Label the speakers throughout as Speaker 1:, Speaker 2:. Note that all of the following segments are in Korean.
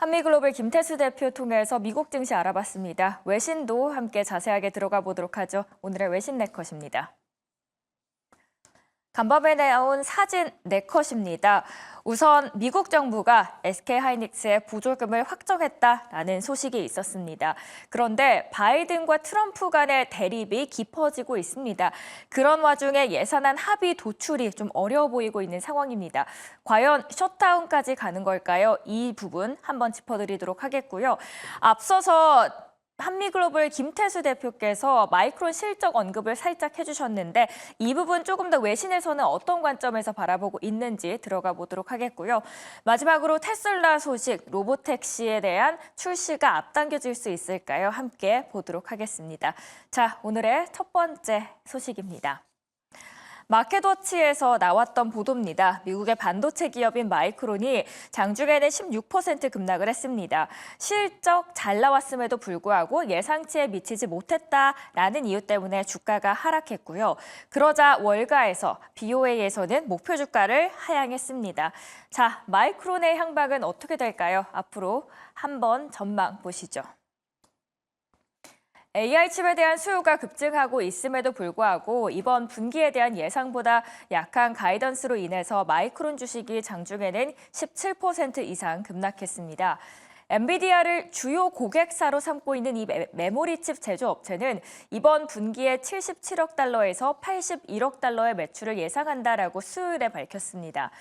Speaker 1: 한미글로벌 김태수 대표 통해서 미국 증시 알아봤습니다. 외신도 함께 자세하게 들어가 보도록 하죠. 오늘의 외신 네컷입니다. 간밤에 나온 사진 네컷입니다. 우선 미국 정부가 SK하이닉스의 보조금을 확정했다라는 소식이 있었습니다. 그런데 바이든과 트럼프 간의 대립이 깊어지고 있습니다. 그런 와중에 예산안 합의 도출이 좀 어려워 보이고 있는 상황입니다. 과연 셧다운까지 가는 걸까요? 이 부분 한번 짚어드리도록 하겠고요. 앞서서 한미글로벌 김태수 대표께서 마이크론 실적 언급을 살짝 해주셨는데 이 부분 조금 더 외신에서는 어떤 관점에서 바라보고 있는지 들어가 보도록 하겠고요. 마지막으로 테슬라 소식, 로보택시에 대한 출시가 앞당겨질 수 있을까요? 함께 보도록 하겠습니다. 자, 오늘의 첫 번째 소식입니다. 마켓워치에서 나왔던 보도입니다. 미국의 반도체 기업인 마이크론이 장중에는 16% 급락을 했습니다. 실적 잘 나왔음에도 불구하고 예상치에 미치지 못했다라는 이유 때문에 주가가 하락했고요. 그러자 월가에서 BOA에서는 목표 주가를 하향했습니다. 자, 마이크론의 향방은 어떻게 될까요? 앞으로 한번 전망 보시죠. AI 칩에 대한 수요가 급증하고 있음에도 불구하고 이번 분기에 대한 예상보다 약한 가이던스로 인해서 마이크론 주식이 장중에는 17% 이상 급락했습니다. 엔비디아를 주요 고객사로 삼고 있는 이 메모리 칩 제조업체는 이번 분기에 77억 달러에서 81억 달러의 매출을 예상한다라고 수요일에 밝혔습니다.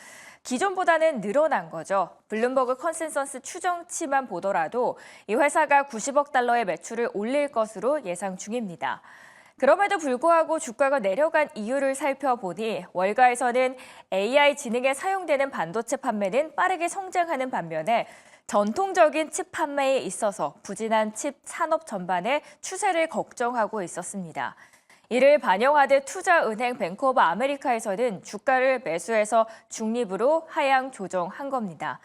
Speaker 1: 기존보다는 늘어난 거죠. 블룸버그 컨센서스 추정치만 보더라도 이 회사가 90억 달러의 매출을 올릴 것으로 예상 중입니다. 그럼에도 불구하고 주가가 내려간 이유를 살펴보니 월가에서는 AI 지능에 사용되는 반도체 판매는 빠르게 성장하는 반면에 전통적인 칩 판매에 있어서 부진한 칩 산업 전반의 추세를 걱정하고 있었습니다. 이를 반영하듯 투자은행 뱅크 오브 아메리카에서는 주가를 매수해서 중립으로 하향 조정한 겁니다.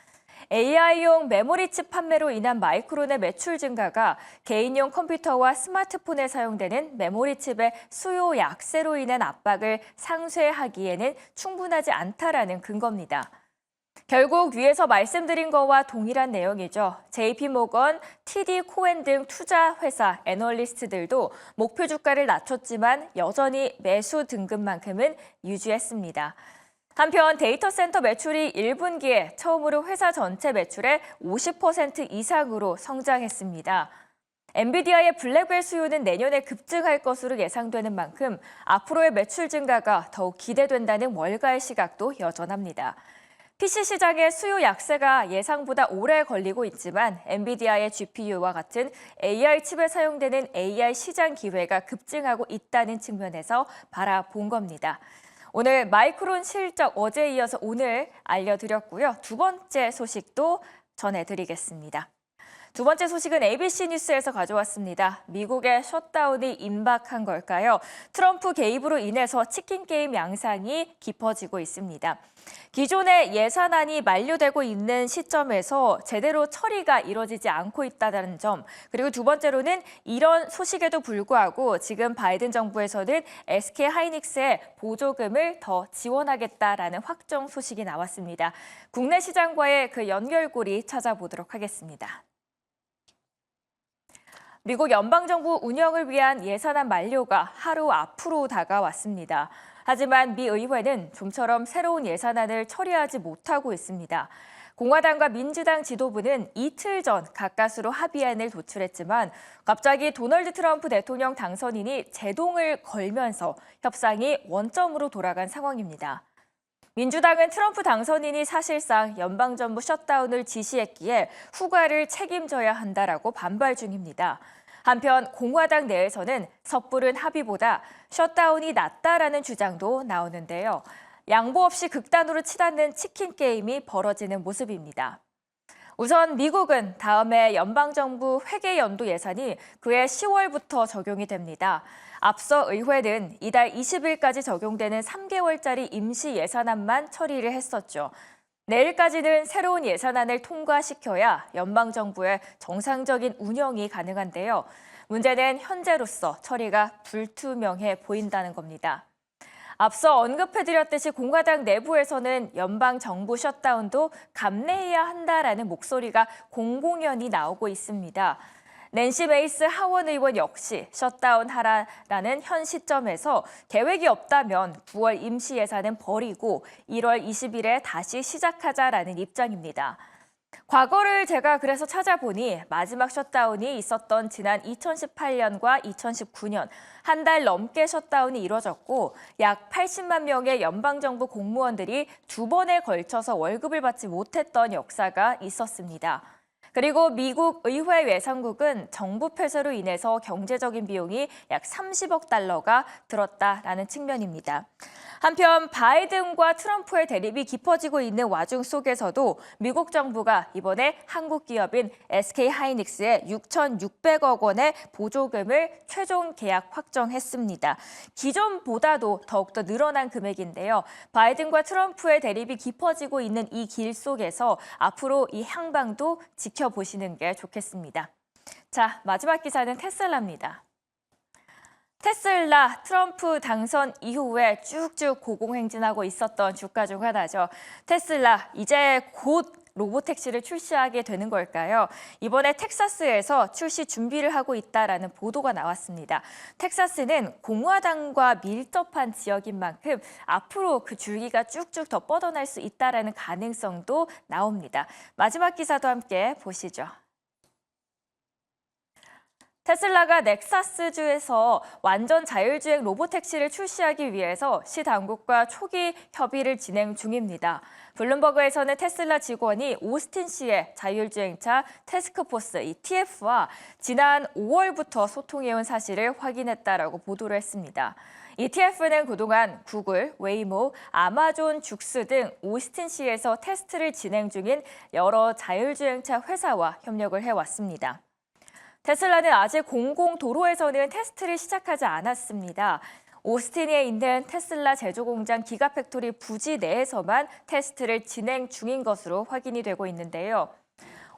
Speaker 1: AI용 메모리 칩 판매로 인한 마이크론의 매출 증가가 개인용 컴퓨터와 스마트폰에 사용되는 메모리 칩의 수요 약세로 인한 압박을 상쇄하기에는 충분하지 않다라는 근거입니다. 결국 위에서 말씀드린 거와 동일한 내용이죠. JP모건, TD 코엔 등 투자 회사 애널리스트들도 목표 주가를 낮췄지만 여전히 매수 등급만큼은 유지했습니다. 한편 데이터 센터 매출이 1분기에 처음으로 회사 전체 매출의 50% 이상으로 성장했습니다. 엔비디아의 블랙웰 수요는 내년에 급증할 것으로 예상되는 만큼 앞으로의 매출 증가가 더욱 기대된다는 월가의 시각도 여전합니다. PC 시장의 수요 약세가 예상보다 오래 걸리고 있지만 엔비디아의 GPU와 같은 AI 칩에 사용되는 AI 시장 기회가 급증하고 있다는 측면에서 바라본 겁니다. 오늘 마이크론 실적 어제에 이어서 오늘 알려드렸고요. 두 번째 소식도 전해드리겠습니다. 두 번째 소식은 ABC 뉴스에서 가져왔습니다. 미국의 셧다운이 임박한 걸까요? 트럼프 개입으로 인해서 치킨 게임 양상이 깊어지고 있습니다. 기존의 예산안이 만료되고 있는 시점에서 제대로 처리가 이뤄지지 않고 있다는 점, 그리고 두 번째로는 이런 소식에도 불구하고 지금 바이든 정부에서는 SK하이닉스의 보조금을 더 지원하겠다라는 확정 소식이 나왔습니다. 국내 시장과의 그 연결고리 찾아보도록 하겠습니다. 미국 연방정부 운영을 위한 예산안 만료가 하루 앞으로 다가왔습니다. 하지만 미 의회는 좀처럼 새로운 예산안을 처리하지 못하고 있습니다. 공화당과 민주당 지도부는 이틀 전 가까스로 합의안을 도출했지만 갑자기 도널드 트럼프 대통령 당선인이 제동을 걸면서 협상이 원점으로 돌아간 상황입니다. 민주당은 트럼프 당선인이 사실상 연방정부 셧다운을 지시했기에 후과를 책임져야 한다라고 반발 중입니다. 한편 공화당 내에서는 섣부른 합의보다 셧다운이 낫다라는 주장도 나오는데요. 양보 없이 극단으로 치닫는 치킨 게임이 벌어지는 모습입니다. 우선 미국은 다음해 연방정부 회계연도 예산이 그해 10월부터 적용이 됩니다. 앞서 의회는 이달 20일까지 적용되는 3개월짜리 임시 예산안만 처리를 했었죠. 내일까지는 새로운 예산안을 통과시켜야 연방정부의 정상적인 운영이 가능한데요. 문제는 현재로서 처리가 불투명해 보인다는 겁니다. 앞서 언급해드렸듯이 공화당 내부에서는 연방 정부 셧다운도 감내해야 한다라는 목소리가 공공연히 나오고 있습니다. 낸시 메이스 하원 의원 역시 셧다운하라라는 현 시점에서 계획이 없다면 9월 임시 예산은 버리고 1월 20일에 다시 시작하자라는 입장입니다. 과거를 제가 그래서 찾아보니 마지막 셧다운이 있었던 지난 2018년과 2019년 한 달 넘게 셧다운이 이뤄졌고 약 80만 명의 연방정부 공무원들이 2번에 걸쳐서 월급을 받지 못했던 역사가 있었습니다. 그리고 미국 의회 예산국은 정부 폐쇄로 인해서 경제적인 비용이 약 30억 달러가 들었다라는 측면입니다. 한편 바이든과 트럼프의 대립이 깊어지고 있는 와중 속에서도 미국 정부가 이번에 한국 기업인 SK하이닉스에 6,600억 원의 보조금을 최종 계약 확정했습니다. 기존보다도 더욱더 늘어난 금액인데요. 바이든과 트럼프의 대립이 깊어지고 있는 이 길 속에서 앞으로 이 향방도 지켜보시는 게 좋겠습니다. 자, 마지막 기사는 테슬라입니다. 테슬라 트럼프 당선 이후에 쭉쭉 고공행진하고 있었던 주가 중 하나죠. 테슬라 이제 곧 로보택시를 출시하게 되는 걸까요? 이번에 텍사스에서 출시 준비를 하고 있다라는 보도가 나왔습니다. 텍사스는 공화당과 밀접한 지역인 만큼 앞으로 그 줄기가 쭉쭉 더 뻗어날 수 있다라는 가능성도 나옵니다. 마지막 기사도 함께 보시죠. 테슬라가 넥사스주에서 완전 자율주행 로보택시를 출시하기 위해서 시 당국과 초기 협의를 진행 중입니다. 블룸버그에서는 테슬라 직원이 오스틴시의 자율주행차 태스크포스 TF와 지난 5월부터 소통해온 사실을 확인했다라고 보도를 했습니다. 이 TF는 그동안 구글, 웨이모, 아마존 죽스 등 오스틴시에서 테스트를 진행 중인 여러 자율주행차 회사와 협력을 해왔습니다. 테슬라는 아직 공공도로에서는 테스트를 시작하지 않았습니다. 오스틴에 있는 테슬라 제조공장 기가팩토리 부지 내에서만 테스트를 진행 중인 것으로 확인이 되고 있는데요.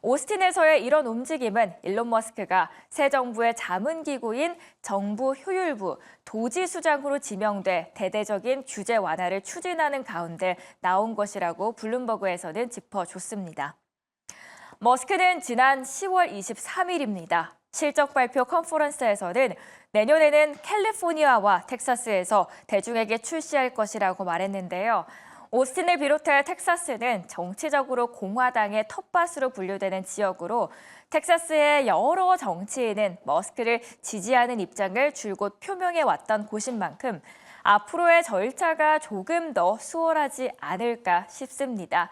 Speaker 1: 오스틴에서의 이런 움직임은 일론 머스크가 새 정부의 자문기구인 정부 효율부 도지수장으로 지명돼 대대적인 규제 완화를 추진하는 가운데 나온 것이라고 블룸버그에서는 짚어줬습니다. 머스크는 지난 10월 23일입니다. 실적 발표 컨퍼런스에서는 내년에는 캘리포니아와 텍사스에서 대중에게 출시할 것이라고 말했는데요. 오스틴을 비롯해 텍사스는 정치적으로 공화당의 텃밭으로 분류되는 지역으로 텍사스의 여러 정치인은 머스크를 지지하는 입장을 줄곧 표명해왔던 곳인 만큼 앞으로의 절차가 조금 더 수월하지 않을까 싶습니다.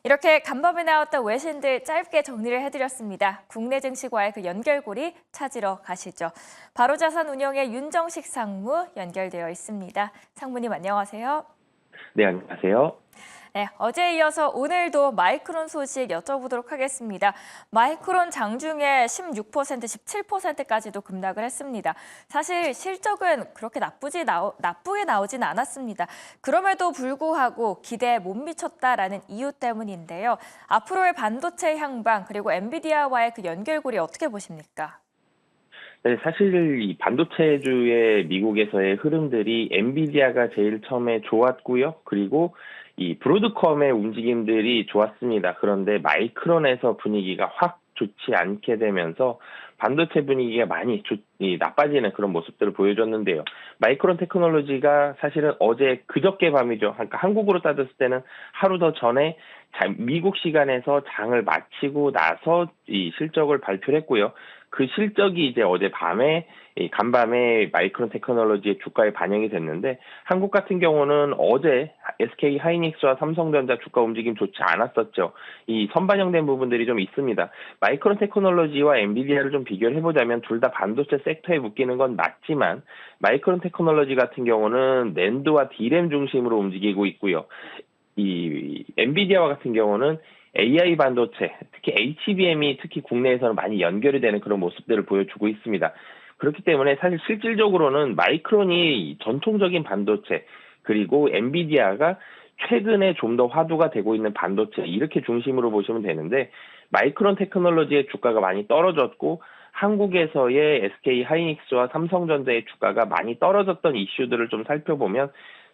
Speaker 1: 이렇게 간밤에 나왔던 외신들 짧게 정리를 해드렸습니다. 국내 증시와의 그 연결고리 찾으러 가시죠. 바로자산운용의 윤정식 상무 연결되어 있습니다. 상무님 안녕하세요.
Speaker 2: 네, 안녕하세요.
Speaker 1: 네, 어제에 이어서 오늘도 마이크론 소식 여쭤보도록 하겠습니다. 마이크론 장중에 16%, 17%까지도 급락을 했습니다. 사실 실적은 그렇게 나쁘게 나오진 않았습니다. 그럼에도 불구하고 기대에 못 미쳤다라는 이유 때문인데요. 앞으로의 반도체 향방 그리고 엔비디아와의 그 연결고리 어떻게 보십니까?
Speaker 2: 네, 사실 이 반도체주의 미국에서의 흐름들이 엔비디아가 제일 처음에 좋았고요. 그리고 이 브로드컴의 움직임들이 좋았습니다. 그런데 마이크론에서 분위기가 확 좋지 않게 되면서 반도체 분위기가 많이 나빠지는 그런 모습들을 보여줬는데요. 마이크론 테크놀로지가 사실은 어제 그저께 밤이죠. 그러니까 한국으로 따졌을 때는 하루 더 전에 미국 시간에서 장을 마치고 나서 이 실적을 발표를 했고요. 그 실적이 이제 어제 밤에 간밤에 마이크론 테크놀로지의 주가에 반영이 됐는데 한국 같은 경우는 어제 SK 하이닉스와 삼성전자 주가 움직임 좋지 않았었죠. 이 선반영된 부분들이 좀 있습니다. 마이크론 테크놀로지와 엔비디아를 좀 비교를 해보자면 둘 다 반도체 섹터에 묶이는 건 맞지만 마이크론 테크놀로지 같은 경우는 낸드와 D램 중심으로 움직이고 있고요. 이 엔비디아와 같은 경우는 AI 반도체, 특히 HBM이 특히 국내에서는 많이 연결이 되는 그런 모습들을 보여주고 있습니다. 그렇기 때문에 사실 실질적으로는 마이크론이 전통적인 반도체, 그리고 엔비디아가 최근에 좀 더 화두가 되고 있는 반도체 이렇게 중심으로 보시면 되는데 마이크론 테크놀로지의 주가가 많이 떨어졌고 한국에서의 SK 하이닉스와 삼성전자의 주가가 많이 떨어졌던 이슈들을 좀 살펴보면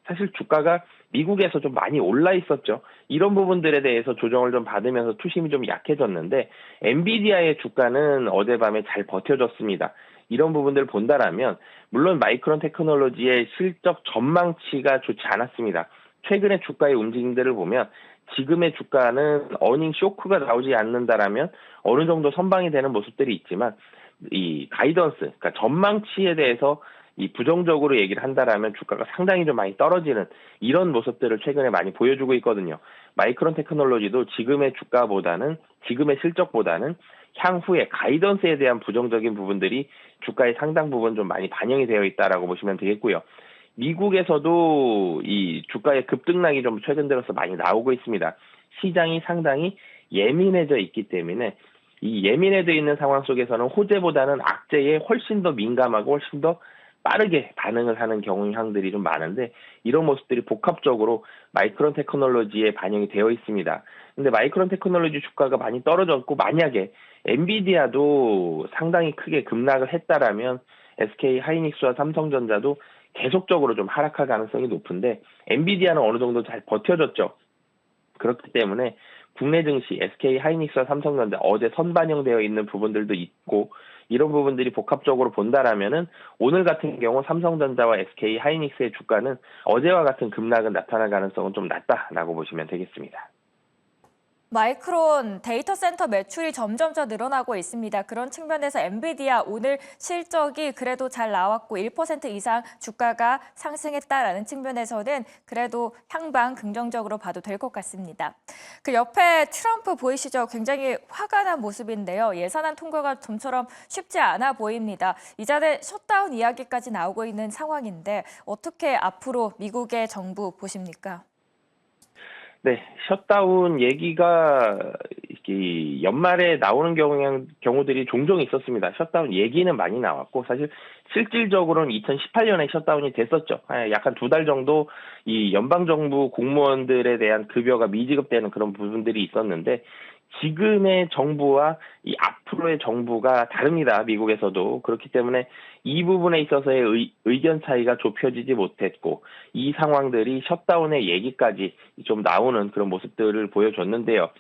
Speaker 2: 사실 주가가 미국에서 좀 많이 올라 있었죠. 이런 부분들에 대해서 조정을 좀 받으면서 투심이 좀 약해졌는데 엔비디아의 주가는 어젯밤에 잘 버텨줬습니다. 이런 부분들을 본다라면 물론 마이크론 테크놀로지의 실적 전망치가 좋지 않았습니다. 최근의 주가의 움직임들을 보면 지금의 주가는 어닝 쇼크가 나오지 않는다라면 어느 정도 선방이 되는 모습들이 있지만 이 가이던스, 그러니까 전망치에 대해서 이 부정적으로 얘기를 한다라면 주가가 상당히 좀 많이 떨어지는 이런 모습들을 최근에 많이 보여주고 있거든요. 마이크론 테크놀로지도 지금의 주가보다는 지금의 실적보다는 향후에 가이던스에 대한 부정적인 부분들이 주가의 상당 부분 좀 많이 반영이 되어 있다라고 보시면 되겠고요. 미국에서도 이 주가의 급등락이 좀 최근 들어서 많이 나오고 있습니다. 시장이 상당히 예민해져 있기 때문에 이 예민해져 있는 상황 속에서는 호재보다는 악재에 훨씬 더 민감하고 훨씬 더 빠르게 반응을 하는 경향들이 좀 많은데 이런 모습들이 복합적으로 마이크론 테크놀로지에 반영이 되어 있습니다. 근데 마이크론 테크놀로지 주가가 많이 떨어졌고 만약에 엔비디아도 상당히 크게 급락을 했다라면 SK 하이닉스와 삼성전자도 계속적으로 좀 하락할 가능성이 높은데 엔비디아는 어느 정도 잘 버텨줬죠. 그렇기 때문에 국내 증시 SK 하이닉스와 삼성전자 어제 선반영되어 있는 부분들도 있고 이런 부분들이 복합적으로 본다라면은 오늘 같은 경우 삼성전자와 SK 하이닉스의 주가는 어제와 같은 급락은 나타날 가능성은 좀 낮다라고 보시면 되겠습니다.
Speaker 1: 마이크론 데이터 센터 매출이 점점 더 늘어나고 있습니다. 그런 측면에서 엔비디아 오늘 실적이 그래도 잘 나왔고 1% 이상 주가가 상승했다라는 측면에서는 그래도 향방 긍정적으로 봐도 될 것 같습니다. 그 옆에 트럼프 보이시죠? 굉장히 화가 난 모습인데요. 예산안 통과가 좀처럼 쉽지 않아 보입니다. 이전에 셧다운 이야기까지 나오고 있는 상황인데 어떻게 앞으로 미국의 정부 보십니까?
Speaker 2: 네, 셧다운 얘기가 이 연말에 나오는 경우들이 종종 있었습니다. 셧다운 얘기는 많이 나왔고 사실 실질적으로는 2018년에 셧다운이 됐었죠. 약간 2달 정도 이 연방정부 공무원들에 대한 급여가 미지급되는 그런 부분들이 있었는데 지금의 정부와 이 앞으로의 정부가 다릅니다. 미국에서도. 그렇기 때문에 이 부분에 있어서의 의견 차이가 좁혀지지 못했고 이 상황들이 셧다운의 얘기까지 좀 나오는 그런 모습들을 보여줬는데요.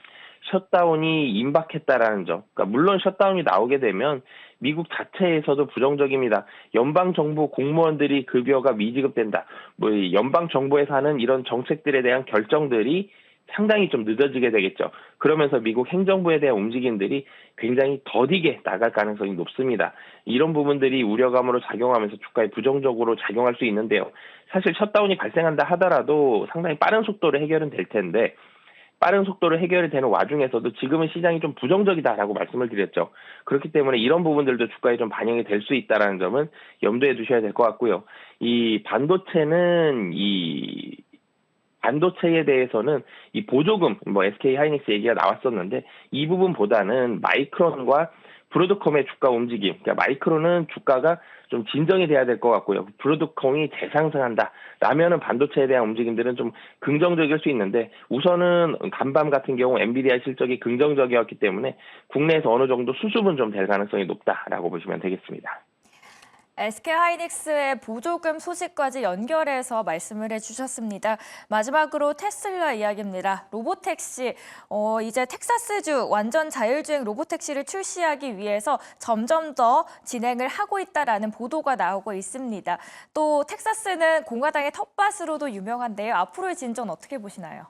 Speaker 2: 셧다운이 임박했다라는 점. 그러니까 물론 셧다운이 나오게 되면 미국 자체에서도 부정적입니다. 연방정부 공무원들이 급여가 미지급된다. 뭐 연방정부에서 하는 이런 정책들에 대한 결정들이 상당히 좀 늦어지게 되겠죠. 그러면서 미국 행정부에 대한 움직임들이 굉장히 더디게 나갈 가능성이 높습니다. 이런 부분들이 우려감으로 작용하면서 주가에 부정적으로 작용할 수 있는데요. 사실 셧다운이 발생한다 하더라도 상당히 빠른 속도로 해결은 될 텐데 빠른 속도로 해결이 되는 와중에서도 지금은 시장이 좀 부정적이다라고 말씀을 드렸죠. 그렇기 때문에 이런 부분들도 주가에 좀 반영이 될 수 있다는 점은 염두에 두셔야 될 것 같고요. 이 반도체에 대해서는 이 보조금, 뭐 SK 하이닉스 얘기가 나왔었는데 이 부분보다는 마이크론과 브로드컴의 주가 움직임, 그러니까 마이크론은 주가가 좀 진정이 돼야 될 것 같고요. 브로드컴이 재상승한다 라면은 반도체에 대한 움직임들은 좀 긍정적일 수 있는데 우선은 간밤 같은 경우 엔비디아 실적이 긍정적이었기 때문에 국내에서 어느 정도 수습은 좀 될 가능성이 높다라고 보시면 되겠습니다.
Speaker 1: SK 하이닉스의 보조금 소식까지 연결해서 말씀을 해주셨습니다. 마지막으로 테슬라 이야기입니다. 로보택시, 이제 텍사스주 완전 자율주행 로보택시를 출시하기 위해서 점점 더 진행을 하고 있다라는 보도가 나오고 있습니다. 또 텍사스는 공화당의 텃밭으로도 유명한데요. 앞으로의 진전 어떻게 보시나요?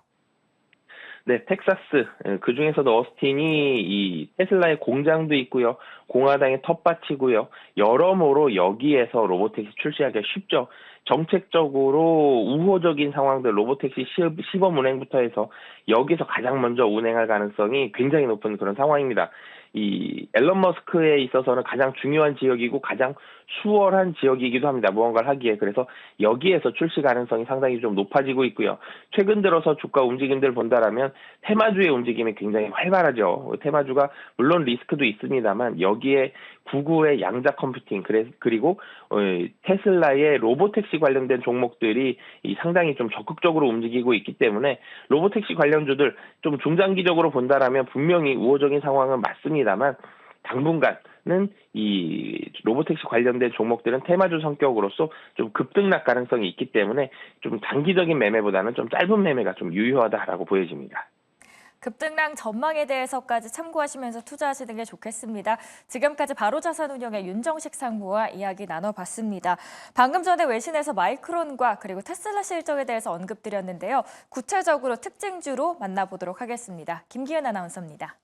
Speaker 2: 네, 텍사스, 그중에서도 어스틴이 이 테슬라의 공장도 있고요. 공화당의 텃밭이고요. 여러모로 여기에서 로보택시 출시하기가 쉽죠. 정책적으로 우호적인 상황들, 로보택시 시범 운행부터 해서 여기서 가장 먼저 운행할 가능성이 굉장히 높은 그런 상황입니다. 이 앨런 머스크에 있어서는 가장 중요한 지역이고 가장 수월한 지역이기도 합니다. 무언가를 하기에. 그래서 여기에서 출시 가능성이 상당히 좀 높아지고 있고요. 최근 들어서 주가 움직임들 본다라면 테마주의 움직임이 굉장히 활발하죠. 테마주가 물론 리스크도 있습니다만 여기에 구글의 양자 컴퓨팅 그리고 테슬라의 로보택시 관련된 종목들이 상당히 좀 적극적으로 움직이고 있기 때문에 로보택시 관련주들 좀 중장기적으로 본다라면 분명히 우호적인 상황은 맞습니다만 당분간 이 로보택시 관련된 종목들은 테마주 성격으로서 좀 급등락 가능성이 있기 때문에 좀 단기적인 매매보다는 좀 짧은 매매가 좀 유효하다라고 보여집니다.
Speaker 1: 급등락 전망에 대해서까지 참고하시면서 투자하시는 게 좋겠습니다. 지금까지 바로자산운용의 윤정식 상무와 이야기 나눠봤습니다. 방금 전에 외신에서 마이크론과 그리고 테슬라 실적에 대해서 언급드렸는데요. 구체적으로 특징주로 만나보도록 하겠습니다. 김기은 아나운서입니다.